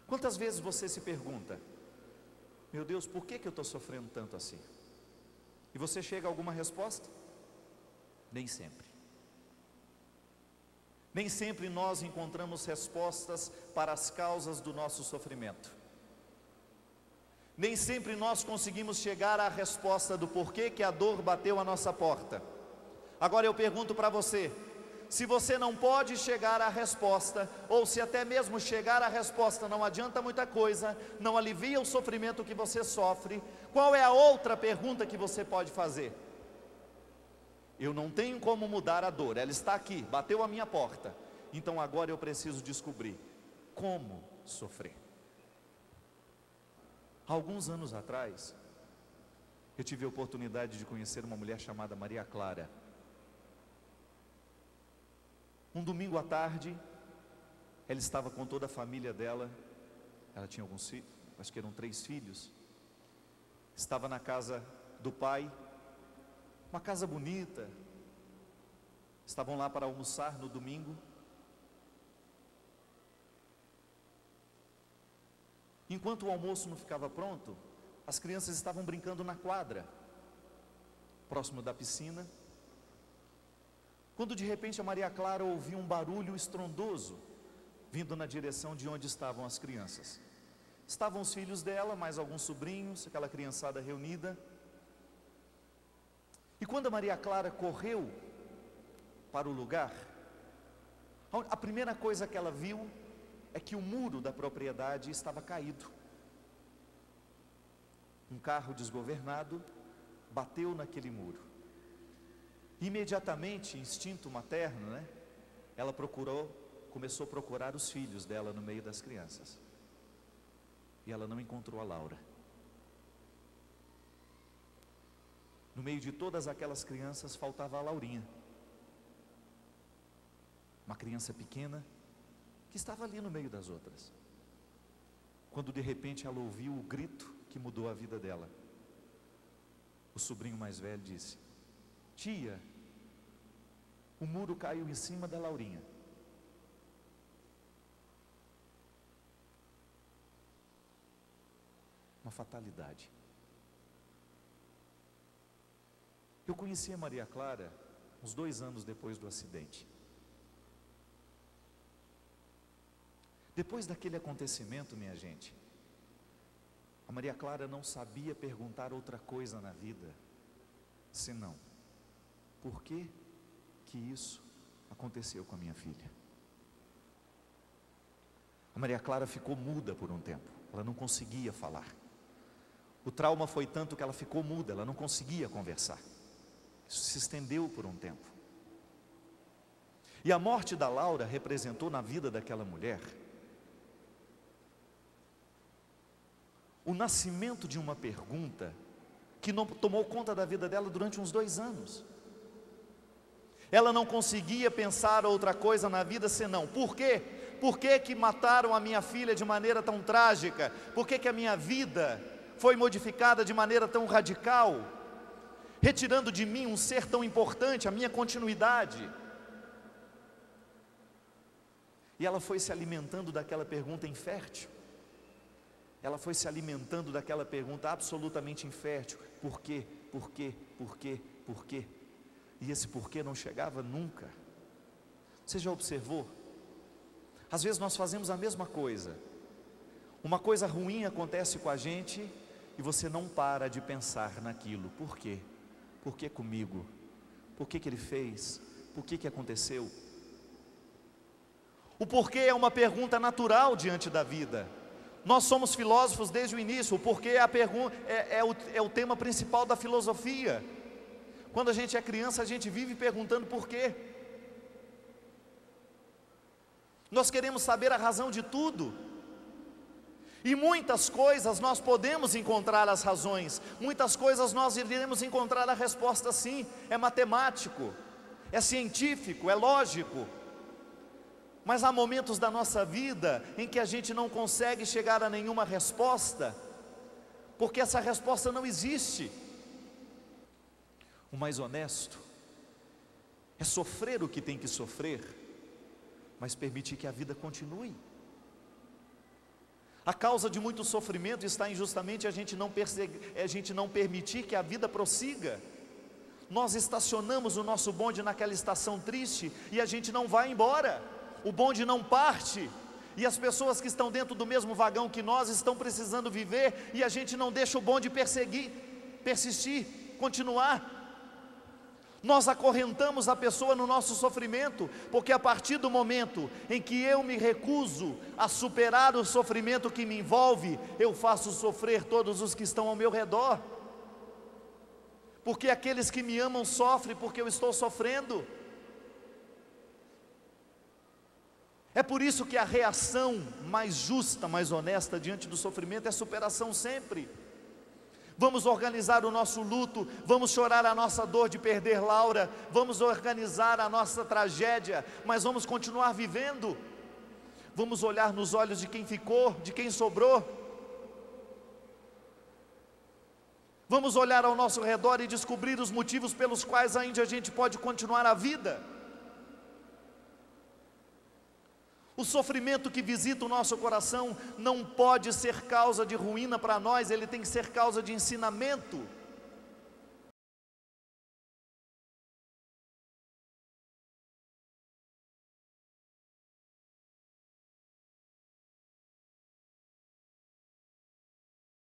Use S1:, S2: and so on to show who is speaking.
S1: Quantas vezes você se pergunta: meu Deus, por que eu estou sofrendo tanto assim? E você chega a alguma resposta? Nem sempre. Nem sempre nós encontramos respostas para as causas do nosso sofrimento. Nem sempre nós conseguimos chegar à resposta do porquê que a dor bateu à nossa porta. Agora eu pergunto para você: se você não pode chegar à resposta, ou se até mesmo chegar à resposta não adianta muita coisa, não alivia o sofrimento que você sofre, qual é a outra pergunta que você pode fazer? Eu não tenho como mudar a dor, ela está aqui, bateu à minha porta. Então agora eu preciso descobrir como sofrer. Há alguns anos atrás, eu tive a oportunidade de conhecer uma mulher chamada Maria Clara. Um domingo à tarde, ela estava com toda a família dela. Ela tinha alguns filhos, acho que eram 3 filhos. Estava na casa do pai, uma casa bonita. Estavam lá para almoçar no domingo. Enquanto o almoço não ficava pronto, as crianças estavam brincando na quadra, próximo da piscina, quando de repente a Maria Clara ouviu um barulho estrondoso, vindo na direção de onde estavam as crianças. Estavam os filhos dela, mais alguns sobrinhos, aquela criançada reunida. E quando a Maria Clara correu para o lugar, a primeira coisa que ela viu é que o muro da propriedade estava caído. Um carro desgovernado bateu naquele muro. Imediatamente, instinto materno, ela começou a procurar os filhos dela no meio das crianças. E ela não encontrou a Laura. No meio de todas aquelas crianças faltava a Laurinha. Uma criança pequena que estava ali no meio das outras. Quando de repente ela ouviu o grito que mudou a vida dela. O sobrinho mais velho disse: tia, o muro caiu em cima da Laurinha. Uma fatalidade. Eu conheci a Maria Clara uns 2 anos depois do acidente. Depois daquele acontecimento, minha gente, a Maria Clara não sabia perguntar outra coisa na vida, senão: por que isso aconteceu com a minha filha? A Maria Clara ficou muda por um tempo, ela não conseguia falar. O trauma foi tanto que ela ficou muda, ela não conseguia conversar. Isso se estendeu por um tempo. E a morte da Laura representou na vida daquela mulher o nascimento de uma pergunta que não tomou conta da vida dela durante uns 2 anos. Ela não conseguia pensar outra coisa na vida senão: por quê? Por que mataram a minha filha de maneira tão trágica? Por que a minha vida foi modificada de maneira tão radical, retirando de mim um ser tão importante, a minha continuidade? E ela foi se alimentando daquela pergunta infértil. Ela foi se alimentando daquela pergunta absolutamente infértil: por quê? Por quê? Por quê? Por quê? E esse porquê não chegava nunca. Você já observou? Às vezes nós fazemos a mesma coisa. Uma coisa ruim acontece com a gente e você não para de pensar naquilo. Por quê? Por que comigo? Por que ele fez? Por que aconteceu? O porquê é uma pergunta natural diante da vida. Nós somos filósofos desde o início. O porquê é o tema principal da filosofia. Quando a gente é criança, a gente vive perguntando por quê. Nós queremos saber a razão de tudo. E muitas coisas nós podemos encontrar as razões. Muitas coisas nós iremos encontrar a resposta sim. É matemático, é científico, é lógico. Mas há momentos da nossa vida em que a gente não consegue chegar a nenhuma resposta, porque essa resposta não existe. O mais honesto é sofrer o que tem que sofrer, mas permitir que a vida continue. A causa de muito sofrimento está em justamente a gente não permitir que a vida prossiga. Nós estacionamos o nosso bonde naquela estação triste e a gente não vai embora, o bonde não parte, e as pessoas que estão dentro do mesmo vagão que nós estão precisando viver, e a gente não deixa o bonde persistir, continuar. Nós acorrentamos a pessoa no nosso sofrimento, porque a partir do momento em que eu me recuso a superar o sofrimento que me envolve, eu faço sofrer todos os que estão ao meu redor, porque aqueles que me amam sofrem porque eu estou sofrendo. É por isso que a reação mais justa, mais honesta diante do sofrimento é superação sempre. Vamos organizar o nosso luto, vamos chorar a nossa dor de perder Laura, vamos organizar a nossa tragédia, mas vamos continuar vivendo. Vamos olhar nos olhos de quem ficou, de quem sobrou. Vamos olhar ao nosso redor e descobrir os motivos pelos quais ainda a gente pode continuar a vida. O sofrimento que visita o nosso coração não pode ser causa de ruína para nós, ele tem que ser causa de ensinamento.